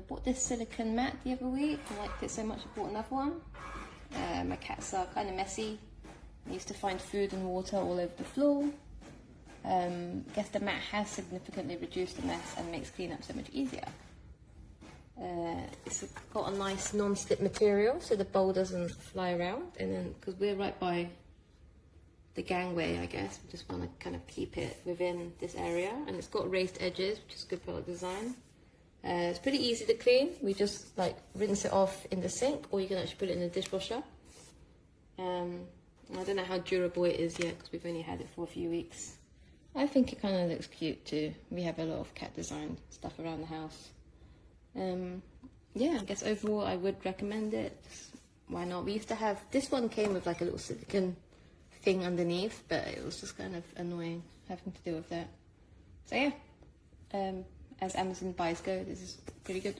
bought this silicone mat the other week. I liked it so much I bought another one. My cats are kind of messy. I used to find food and water all over the floor. I guess the mat has significantly reduced the mess and makes cleanup so much easier. It's got a nice non-slip material so the bowl doesn't fly around, and then because we're right by the gangway, I guess we just want to kind of keep it within this area, and it's got raised edges, which is good product design. It's pretty easy to clean. We just like rinse it off in the sink, or you can actually put it in the dishwasher. I don't know how durable it is yet because we've only had it for a few weeks. I think it kind of looks cute too. We have a lot of cat design stuff around the house. Yeah, I guess overall I would recommend it. Why not? We used to have, this one came with like a little silicone thing underneath, but it was just kind of annoying having to deal with that. So yeah, as Amazon buys go, this is pretty good.